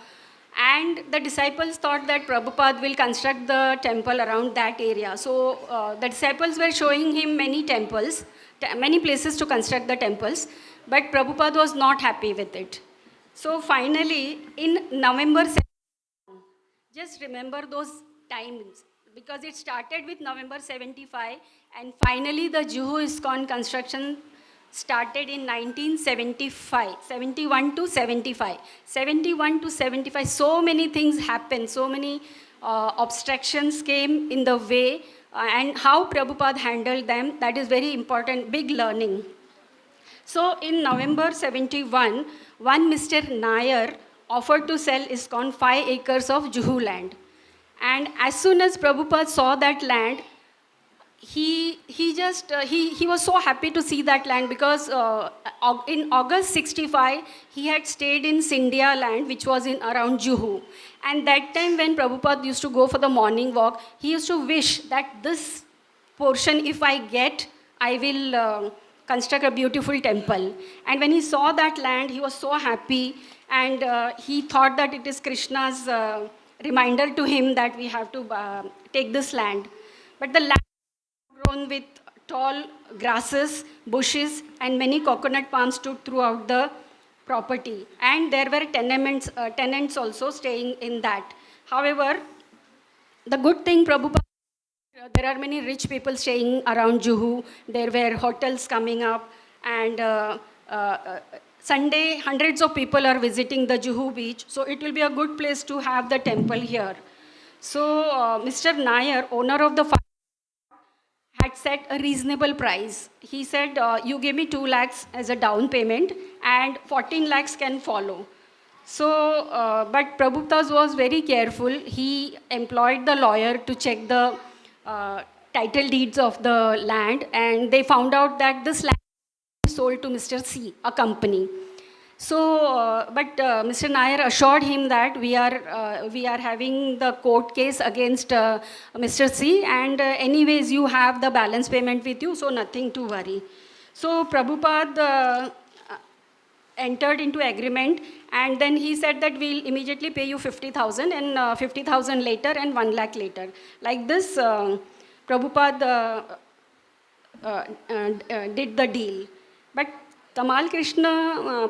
and the disciples thought that Prabhupada will construct the temple around that area. So the disciples were showing him many temples, many places to construct the temples, but Prabhupada was not happy with it. So finally, in November, just remember those times because it started with November 75 and finally the Juhu ISKCON construction started in 1975, 71 to 75. 71 to 75, so many things happened, so many obstructions came in the way and how Prabhupada handled them, that is very important, big learning. So in November 71, one Mr. Nair offered to sell ISKCON 5 acres of Juhu land. And as soon as Prabhupada saw that land, he was so happy to see that land because in August 65, he had stayed in Scindia land, which was in around Juhu. And that time when Prabhupada used to go for the morning walk, he used to wish that this portion, if I get, I will construct a beautiful temple. And when he saw that land, he was so happy and he thought that it is Krishna's reminder to him that we have to take this land. But the land grown with tall grasses, bushes, and many coconut palms stood throughout the property. And there were tenants also staying in that. However, the good thing, Prabhupada, there are many rich people staying around Juhu. There were hotels coming up, and Sunday, hundreds of people are visiting the Juhu beach. So it will be a good place to have the temple here. So Mr. Nair, owner of the farm, had set a reasonable price. He said, you give me 2 lakhs as a down payment and 14 lakhs can follow. So, but Prabhupada was very careful. He employed the lawyer to check the title deeds of the land and they found out that this land was sold to Mr. C, a company. So, but Mr. Nair assured him that we are having the court case against Mr. C and anyways you have the balance payment with you, so nothing to worry. So Prabhupada entered into agreement and then he said that we'll immediately pay you 50,000 and 50,000 later and 1 lakh later. Like this, Prabhupada did the deal. But Tamal Krishna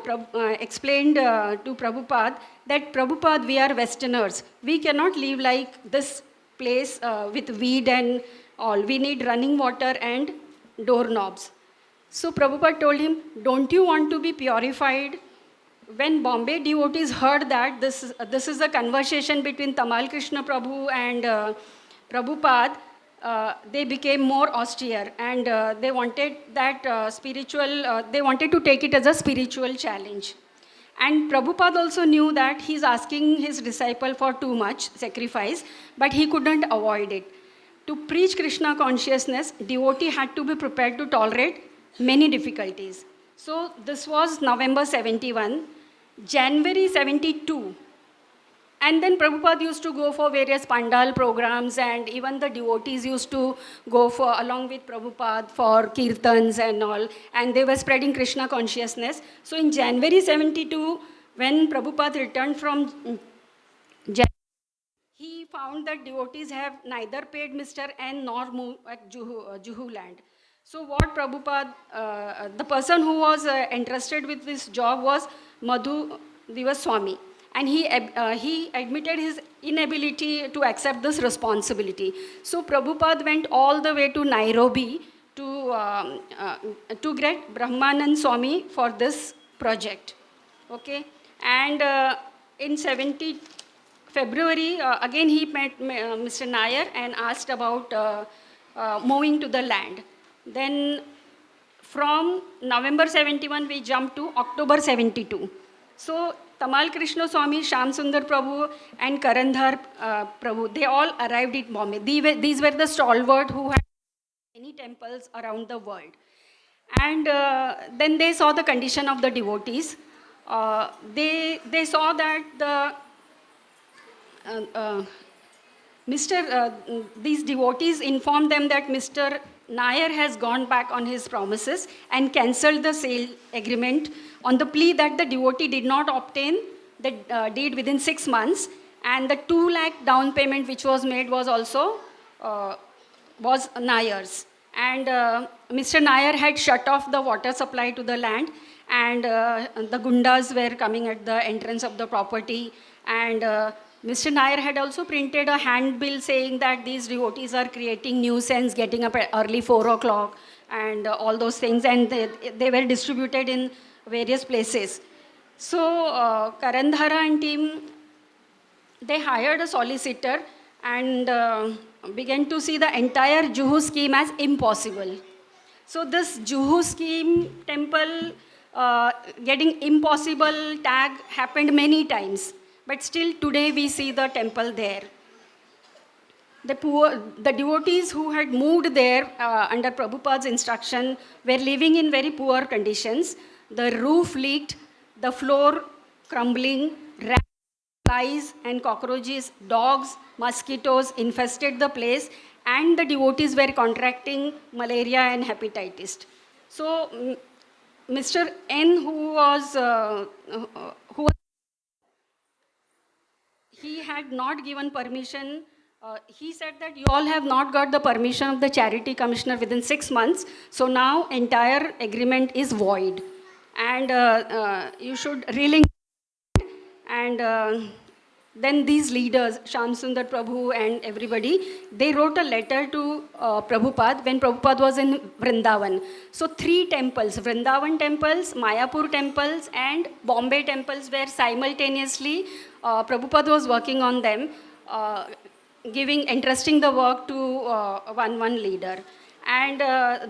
explained to Prabhupada that Prabhupada, we are Westerners. We cannot live like this place with weed and all. We need running water and doorknobs. So Prabhupada told him, don't you want to be purified? When Bombay devotees heard that this is a conversation between Tamal Krishna Prabhu and Prabhupada, they became more austere and they wanted that they wanted to take it as a spiritual challenge. And Prabhupada also knew that he's asking his disciple for too much sacrifice, but he couldn't avoid it. To preach Krishna consciousness, devotee had to be prepared to tolerate many difficulties. So this was November 71. January 72, and then Prabhupada used to go for various pandal programs and even the devotees used to go for along with Prabhupada for kirtans and all, and they were spreading Krishna consciousness. So in January 72, when Prabhupada returned from he found that devotees have neither paid Mr. N nor moved at Juhu land. So what Prabhupada, the person who was entrusted with this job was Madhu Divaswami. And he admitted his inability to accept this responsibility. So Prabhupada went all the way to Nairobi to get Brahmanand Swami for this project. Okay? And in February, again he met Mr. Nair and asked about moving to the land. Then from November 71, we jumped to October 72. So Tamal Krishna Swami, Sham Sundar Prabhu and Karandhar Prabhu, they all arrived in Bombay. These were the stalwart who had many temples around the world. And then they saw the condition of the devotees. They saw that these devotees informed them that Mr. Nair has gone back on his promises and cancelled the sale agreement on the plea that the devotee did not obtain the deed within 6 months, and the 2 lakh down payment which was made was also was Nair's. And Mr. Nair had shut off the water supply to the land, and the gundas were coming at the entrance of the property, and Mr. Nair had also printed a handbill saying that these devotees are creating nuisance, getting up at early 4 o'clock, and all those things, and they were distributed in various places. So Karandhara and team, they hired a solicitor and began to see the entire Juhu scheme as impossible. So this Juhu scheme temple getting impossible tag happened many times, but still today we see the temple there. The devotees who had moved there under Prabhupada's instruction were living in very poor conditions. The roof leaked, the floor crumbling, rats, flies and cockroaches, dogs, mosquitoes infested the place, and the devotees were contracting malaria and hepatitis. So Mr. N, who was he had not given permission. He said that you all have not got the permission of the charity commissioner within 6 months, so now entire agreement is void, and you should really. And then these leaders, Shyam Sundar Prabhu and everybody, they wrote a letter to Prabhupada when Prabhupada was in Vrindavan. So 3 temples, Vrindavan temples, Mayapur temples and Bombay temples were simultaneously, Prabhupada was working on them, entrusting the work to one leader. And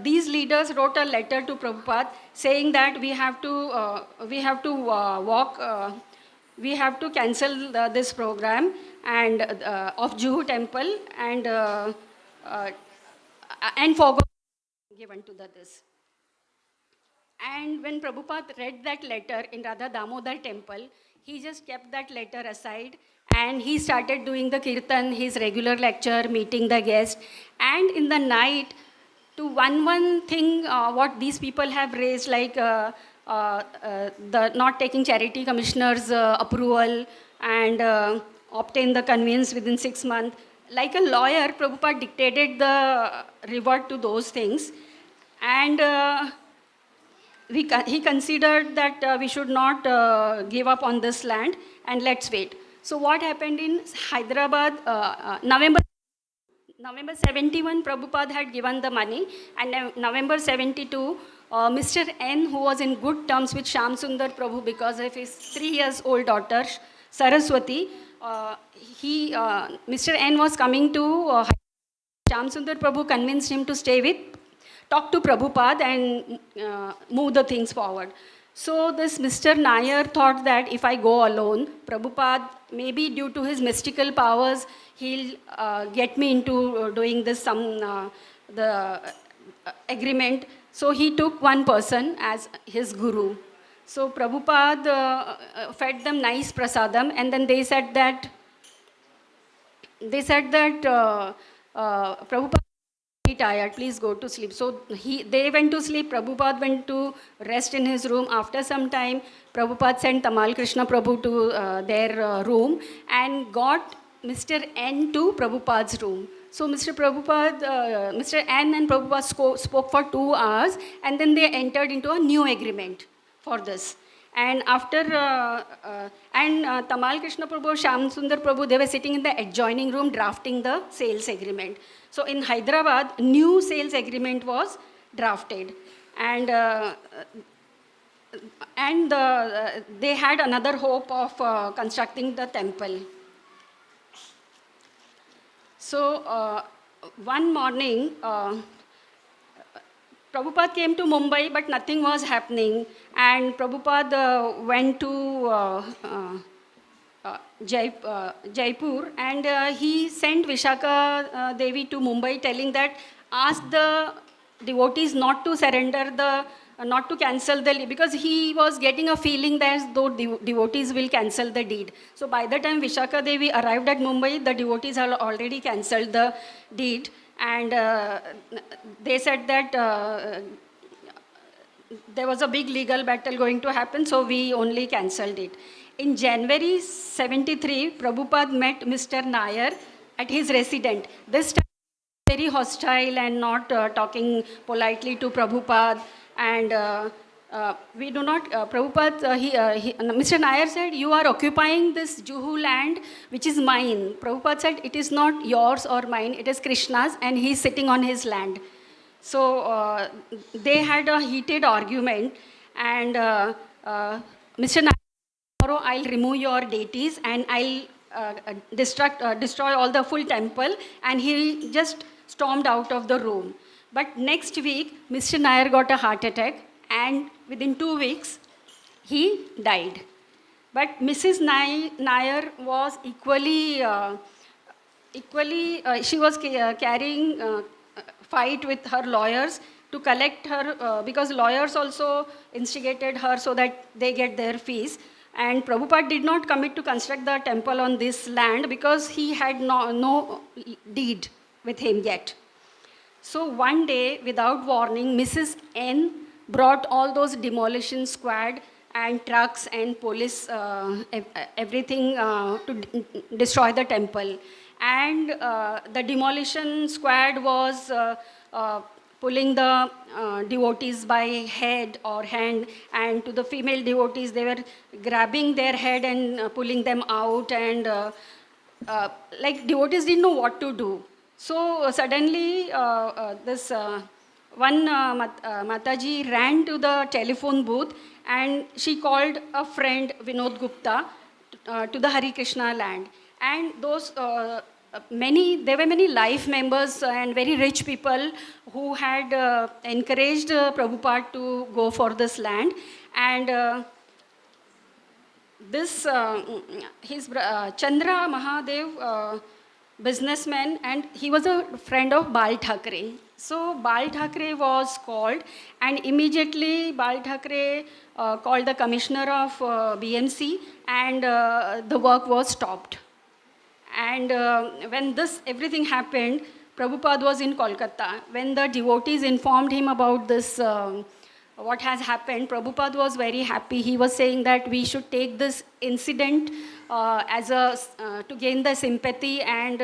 these leaders wrote a letter to Prabhupada saying that we have to cancel this program and of Juhu temple and forgo given to this. And when Prabhupada read that letter in Radha Damodar temple, he just kept that letter aside and he started doing the kirtan, his regular lecture, meeting the guest. And in the night, to one thing what these people have raised, like the not taking charity commissioner's approval and obtain the conveyance within 6 months. Like a lawyer, Prabhupada dictated the reward to those things. And he considered that we should not give up on this land and let's wait. So what happened in Hyderabad, November 71, Prabhupada had given the money, and November 72, Mr. N, who was in good terms with Shyam Sundar Prabhu because of his 3 years old daughter, Saraswati, Mr. N was coming to Shyam Sundar Prabhu convinced him to talk to Prabhupada and move the things forward. So this Mr. Nair thought that if I go alone, Prabhupada, maybe due to his mystical powers, he'll get me into doing this the agreement. So he took one person as his guru. So Prabhupada fed them nice prasadam, and then they said that Prabhupada is tired, please go to sleep. So they went to sleep, Prabhupada went to rest in his room. After some time, Prabhupada sent Tamal Krishna Prabhu to their room and got Mr. N to Prabhupada's room. So Mr. N and Prabhupada spoke for 2 hours, and then they entered into a new agreement for this. And after, Tamal Krishna Prabhu, Shyam Sundar Prabhu, they were sitting in the adjoining room drafting the sales agreement. So in Hyderabad, new sales agreement was drafted. And they had another hope of constructing the temple. So one morning, Prabhupada came to Mumbai, but nothing was happening. And Prabhupada went to Jaipur, and he sent Vishaka Devi to Mumbai, telling that ask the devotees not to surrender not to cancel the deed, because he was getting a feeling that though devotees will cancel the deed. So by the time Vishaka Devi arrived at Mumbai, the devotees had already cancelled the deed. and they said that there was a big legal battle going to happen, so we only cancelled it. In January 73, Prabhupada met Mr. Nair at his residence. This time, very hostile and not talking politely to Prabhupada. And we do not, Prabhupada, Mr. Nair said, you are occupying this Juhu land, which is mine. Prabhupada said, it is not yours or mine, it is Krishna's, and he is sitting on his land. So they had a heated argument, and Mr. Nair, tomorrow I'll remove your deities and I'll destroy all the full temple, and he just stormed out of the room. But next week, Mr. Nair got a heart attack, and within 2 weeks, he died. But Mrs. Nair was equally, she was carrying fight with her lawyers to collect her, because lawyers also instigated her so that they get their fees. And Prabhupada did not commit to construct the temple on this land because he had no deed with him yet. So one day, without warning, Mrs. N brought all those demolition squad and trucks and police, everything to destroy the temple. And the demolition squad was pulling the devotees by head or hand, and to the female devotees, they were grabbing their head and pulling them out, and like devotees didn't know what to do. So suddenly this one Mataji ran to the telephone booth, and she called a friend, Vinod Gupta, to the Hare Krishna land. And those there were many life members and very rich people who had encouraged Prabhupada to go for this land. And this, Chandra Mahadev, businessman, and he was a friend of Bal Thackeray. So Bal Thackeray was called, and immediately Bal Thackeray called the commissioner of BMC, and the work was stopped. And when this everything happened, Prabhupada was in Kolkata. When the devotees informed him about this, what has happened, Prabhupada was very happy. He was saying that we should take this incident as to gain the sympathy, and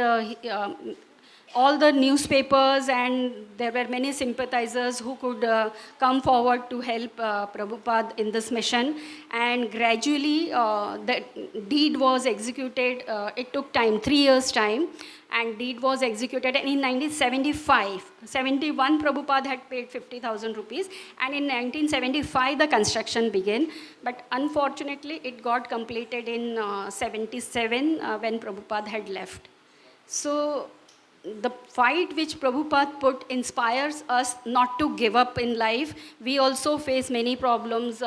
all the newspapers, and there were many sympathizers who could come forward to help Prabhupada in this mission. And gradually the deed was executed. It took time, 3 years time, and deed was executed. And in 1971, Prabhupada had paid 50,000 rupees, and in 1975 the construction began. But unfortunately it got completed in 77 when Prabhupada had left. So the fight which Prabhupada put inspires us not to give up in life. We also face many problems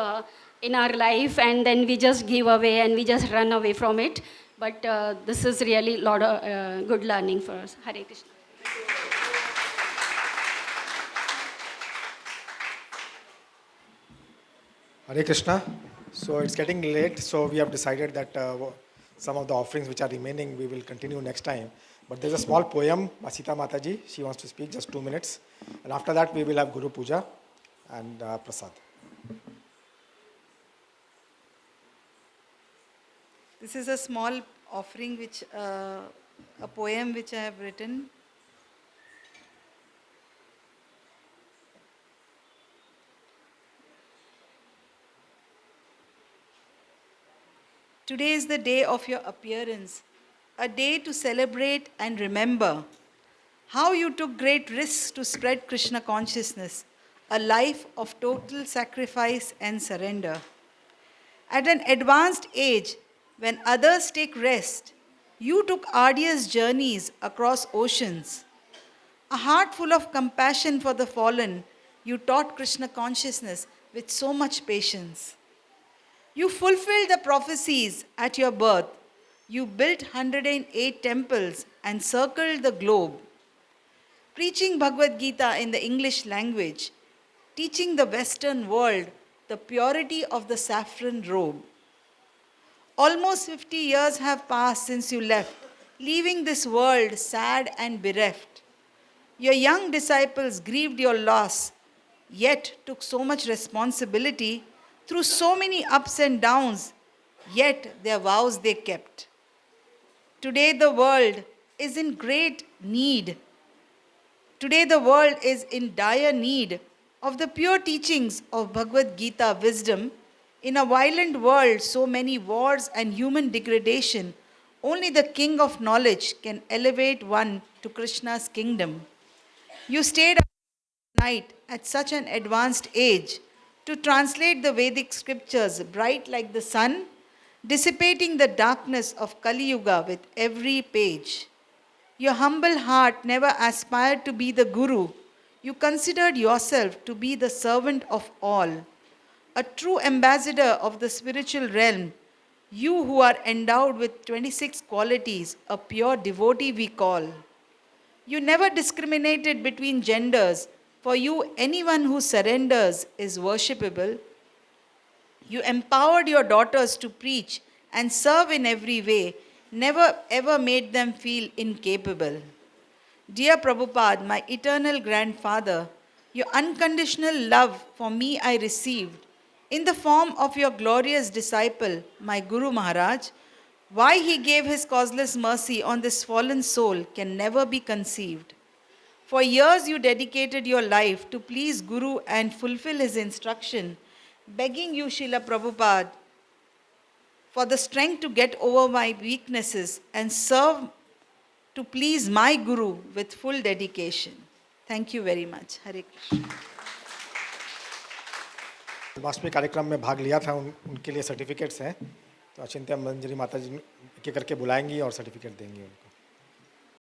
in our life, and then we just give away and we just run away from it. But this is really a lot of good learning for us. Hare Krishna. Hare Krishna. So it's getting late, so we have decided that some of the offerings which are remaining we will continue next time. But there's a small poem by Sita Mataji. She wants to speak just 2 minutes. And after that we will have Guru Puja and Prasad. This is a small offering, which a poem which I have written. Today is the day of your appearance, a day to celebrate and remember how you took great risks to spread Krishna consciousness, a life of total sacrifice and surrender. At an advanced age, when others take rest, you took arduous journeys across oceans. A heart full of compassion for the fallen, you taught Krishna consciousness with so much patience. You fulfilled the prophecies at your birth. You built 108 temples and circled the globe, preaching Bhagavad Gita in the English language, teaching the Western world the purity of the saffron robe. Almost 50 years have passed since you left, leaving this world sad and bereft. Your young disciples grieved your loss, yet took so much responsibility through so many ups and downs, yet their vows they kept. Today the world is in great need. Today the world is in dire need of the pure teachings of Bhagavad Gita wisdom. In a violent world, so many wars and human degradation, only the King of knowledge can elevate one to Krishna's kingdom. You stayed up at night at such an advanced age to translate the Vedic scriptures bright like the sun, dissipating the darkness of Kali Yuga with every page. Your humble heart never aspired to be the guru. You considered yourself to be the servant of all, a true ambassador of the spiritual realm. You who are endowed with 26 qualities, a pure devotee we call. You never discriminated between genders. For you, anyone who surrenders is worshipable. You empowered your daughters to preach and serve in every way, never ever made them feel incapable. Dear Prabhupada, my eternal grandfather, your unconditional love for me I received in the form of your glorious disciple, my Guru Maharaj. Why he gave his causeless mercy on this fallen soul can never be conceived. For years you dedicated your life to please Guru and fulfill his instruction, begging you, Srila Prabhupada, for the strength to get over my weaknesses and serve to please my Guru with full dedication. Thank you very much. Hare Krishna. Janmashtami कार्यक्रम में भाग लिया था उनके लिए certificates हैं, तो अचिंत्य मंजरी माता जी एक एक करके बुलाएंगी और सर्टिफिकेट देंगी उनको।